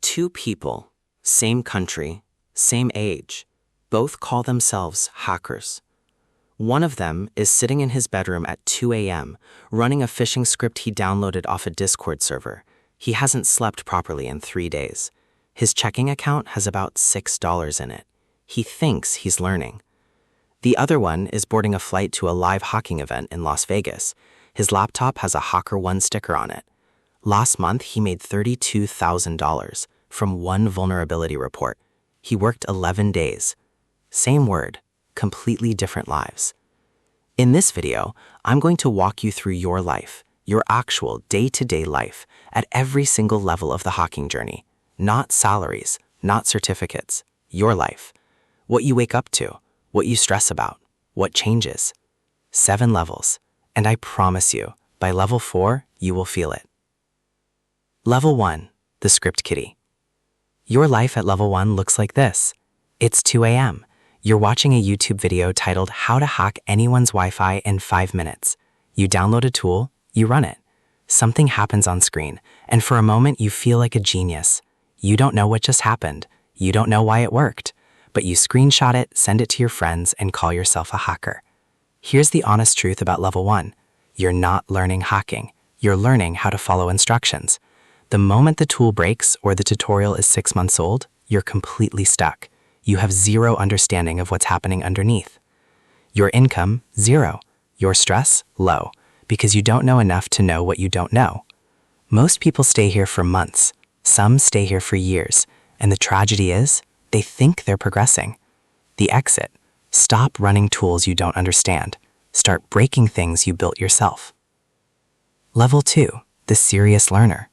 Two people, same country, same age, both call themselves hackers. One of them is sitting in his bedroom at 2 a.m., running a phishing script he downloaded off a Discord server. He hasn't slept properly in 3 days. His checking account has about $6 in it. He thinks he's learning. The other one is boarding a flight to a live hacking event in Las Vegas. His laptop has a HackerOne sticker on it. Last month, he made $32,000 from one vulnerability report. He worked 11 days. Same word, completely different lives. In this video, I'm going to walk you through your life, your actual day-to-day life, at every single level of the hacking journey. Not salaries, not certificates, your life. What you wake up to, what you stress about, what changes. 7 levels, and I promise you, by level 4, you will feel it. Level 1, the script kiddie. Your life at level 1 looks like this. It's 2 a.m. You're watching a YouTube video titled How to Hack Anyone's Wi-Fi in 5 minutes. You download a tool, you run it. Something happens on screen, and for a moment you feel like a genius. You don't know what just happened. You don't know why it worked. But you screenshot it, send it to your friends, and call yourself a hacker. Here's the honest truth about level 1. You're not learning hacking. You're learning how to follow instructions. The moment the tool breaks or the tutorial is 6 months old, you're completely stuck. You have zero understanding of what's happening underneath. Your income, 0. Your stress, low, because you don't know enough to know what you don't know. Most people stay here for months. Some stay here for years. And the tragedy is, they think they're progressing. The exit: stop running tools you don't understand. Start breaking things you built yourself. Level 2, the serious learner.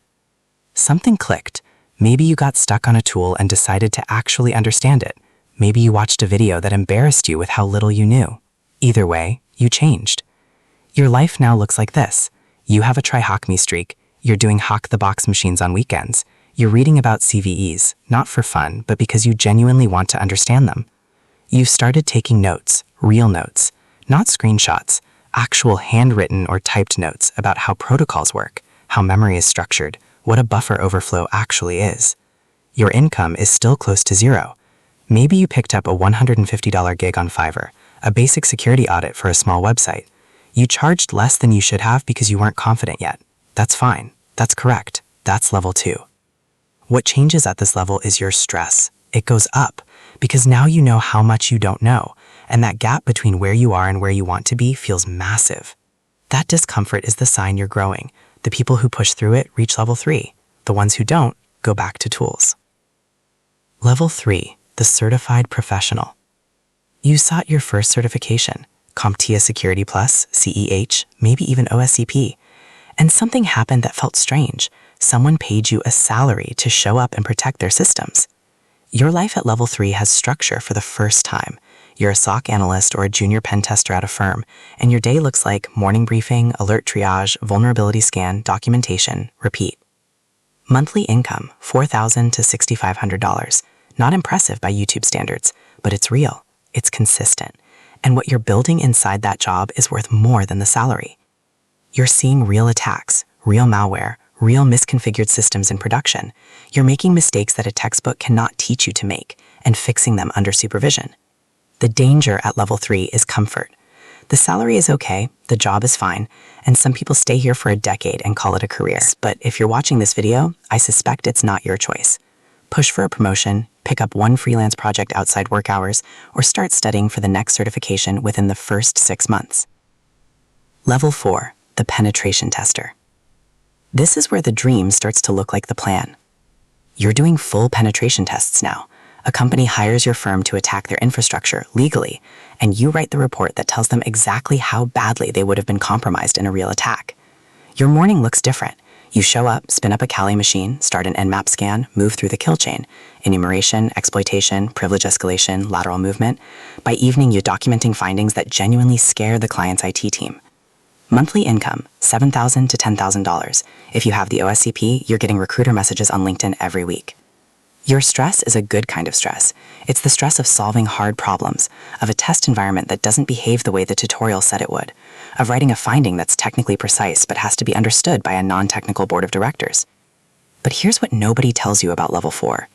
Something clicked. Maybe you got stuck on a tool and decided to actually understand it. Maybe you watched a video that embarrassed you with how little you knew. Either way, you changed. Your life now looks like this. You have a Try Hack Me streak. You're doing Hack the Box machines on weekends. You're reading about CVEs, not for fun, but because you genuinely want to understand them. You've started taking notes, real notes, not screenshots, actual handwritten or typed notes about how protocols work, how memory is structured, what a buffer overflow actually is. Your income is still close to 0. Maybe you picked up a $150 gig on Fiverr, a basic security audit for a small website. You charged less than you should have because you weren't confident yet. That's fine. That's correct. That's level 2. What changes at this level is your stress. It goes up because now you know how much you don't know, and that gap between where you are and where you want to be feels massive. That discomfort is the sign you're growing. The people who push through it reach level 3. The ones who don't go back to tools. Level 3, the certified professional. You sought your first certification, CompTIA Security Plus, CEH, maybe even OSCP, and something happened that felt strange. Someone paid you a salary to show up and protect their systems. Your life at level 3 has structure for the first time. You're a SOC analyst or a junior Pentester at a firm, and your day looks like morning briefing, alert triage, vulnerability scan, documentation, repeat. Monthly income, $4,000 to $6,500. Not impressive by YouTube standards, but it's real, it's consistent, and what you're building inside that job is worth more than the salary. You're seeing real attacks, real malware, real misconfigured systems in production. You're making mistakes that a textbook cannot teach you to make, and fixing them under supervision. The danger at level 3 is comfort. The salary is okay, the job is fine, and some people stay here for a decade and call it a career. But if you're watching this video, I suspect it's not your choice. Push for a promotion, pick up one freelance project outside work hours, or start studying for the next certification within the first 6 months. Level 4, the penetration tester. This is where the dream starts to look like the plan. You're doing full penetration tests now. A company hires your firm to attack their infrastructure legally, and you write the report that tells them exactly how badly they would have been compromised in a real attack. Your morning looks different. You show up, spin up a Kali machine, start an Nmap scan, move through the kill chain, enumeration, exploitation, privilege escalation, lateral movement. By evening, you're documenting findings that genuinely scare the client's IT team. Monthly income, $7,000 to $10,000. If you have the OSCP, you're getting recruiter messages on LinkedIn every week. Your stress is a good kind of stress. It's the stress of solving hard problems, of a test environment that doesn't behave the way the tutorial said it would, of writing a finding that's technically precise but has to be understood by a non-technical board of directors. But here's what nobody tells you about level 4.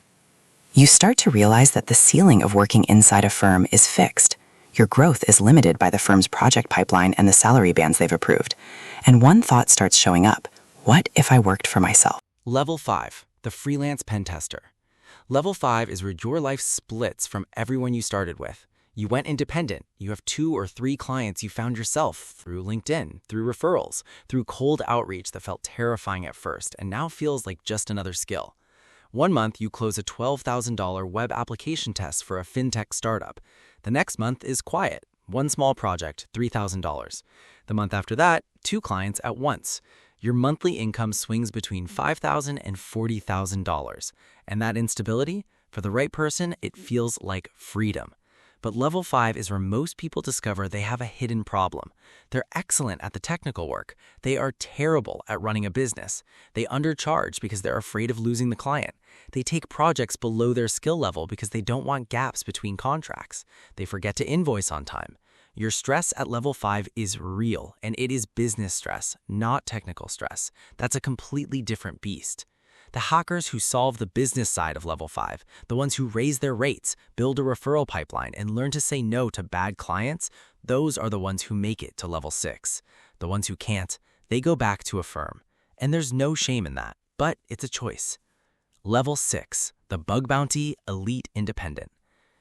You start to realize that the ceiling of working inside a firm is fixed. Your growth is limited by the firm's project pipeline and the salary bands they've approved. And one thought starts showing up. What if I worked for myself? Level 5, the freelance pentester. Level 5 is where your life splits from everyone you started with. You went independent. You have 2 or 3 clients you found yourself through LinkedIn, through referrals, through cold outreach that felt terrifying at first and now feels like just another skill. One month, you close a $12,000 web application test for a fintech startup. The next month is quiet. One small project, $3,000. The month after that, 2 clients at once. Your monthly income swings between $5,000 and $40,000. And that instability, for the right person, it feels like freedom. But level 5 is where most people discover they have a hidden problem. They're excellent at the technical work. They are terrible at running a business. They undercharge because they're afraid of losing the client. They take projects below their skill level because they don't want gaps between contracts. They forget to invoice on time. Your stress at level 5 is real, and it is business stress, not technical stress. That's a completely different beast. The hackers who solve the business side of level 5, the ones who raise their rates, build a referral pipeline, and learn to say no to bad clients, those are the ones who make it to level 6. The ones who can't, they go back to a firm. And there's no shame in that, but it's a choice. Level 6, the bug bounty elite independent.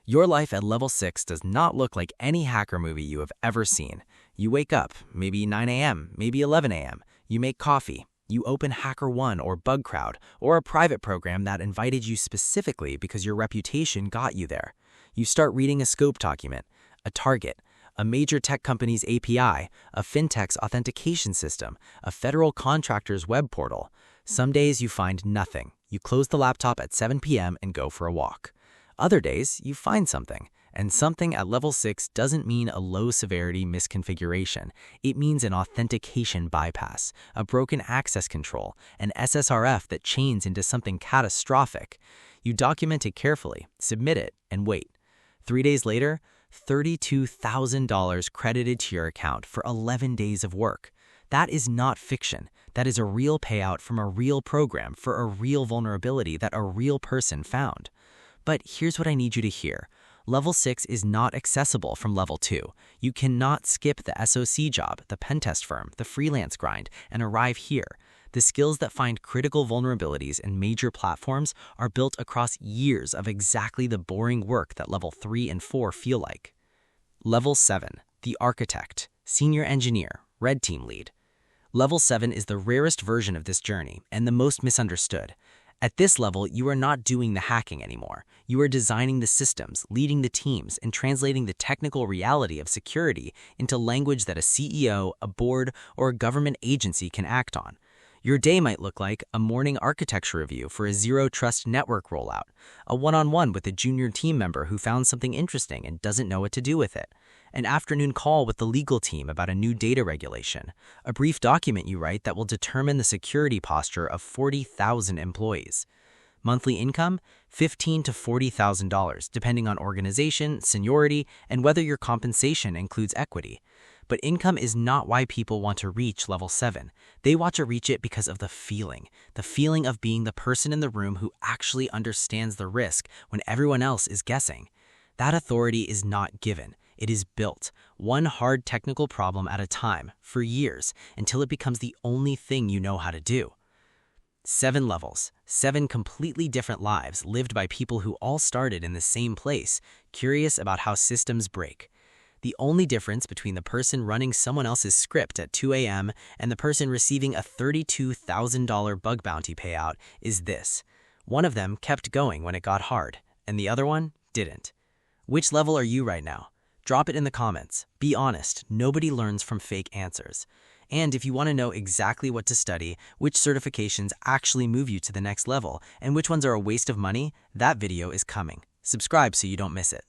Your life at level 6 does not look like any hacker movie you have ever seen. You wake up, maybe 9 a.m., maybe 11 a.m. You make coffee. You open HackerOne or BugCrowd or a private program that invited you specifically because your reputation got you there. You start reading a scope document, a target, a major tech company's API, a fintech's authentication system, a federal contractor's web portal. Some days you find nothing. You close the laptop at 7 p.m. and go for a walk. Other days you find something. And something at level 6 doesn't mean a low-severity misconfiguration. It means an authentication bypass, a broken access control, an SSRF that chains into something catastrophic. You document it carefully, submit it, and wait. 3 days later, $32,000 credited to your account for 11 days of work. That is not fiction. That is a real payout from a real program for a real vulnerability that a real person found. But here's what I need you to hear. Level 6 is not accessible from level 2. You cannot skip the SOC job, the pentest firm, the freelance grind, and arrive here. The skills that find critical vulnerabilities in major platforms are built across years of exactly the boring work that level 3 and 4 feel like. Level 7, the architect, senior engineer, red team lead. Level 7 is the rarest version of this journey and the most misunderstood. At this level, you are not doing the hacking anymore. You are designing the systems, leading the teams, and translating the technical reality of security into language that a CEO, a board, or a government agency can act on. Your day might look like a morning architecture review for a zero-trust network rollout, a one-on-one with a junior team member who found something interesting and doesn't know what to do with it, an afternoon call with the legal team about a new data regulation, a brief document you write that will determine the security posture of 40,000 employees. Monthly income, $15,000 to $40,000, depending on organization, seniority, and whether your compensation includes equity. But income is not why people want to reach level 7. They want to reach it because of the feeling of being the person in the room who actually understands the risk when everyone else is guessing. That authority is not given. It is built, one hard technical problem at a time, for years, until it becomes the only thing you know how to do. 7 levels, 7 completely different lives lived by people who all started in the same place, curious about how systems break. The only difference between the person running someone else's script at 2 a.m. and the person receiving a $32,000 bug bounty payout is this. One of them kept going when it got hard, and the other one didn't. Which level are you right now? Drop it in the comments. Be honest, nobody learns from fake answers. And if you want to know exactly what to study, which certifications actually move you to the next level, and which ones are a waste of money, that video is coming. Subscribe so you don't miss it.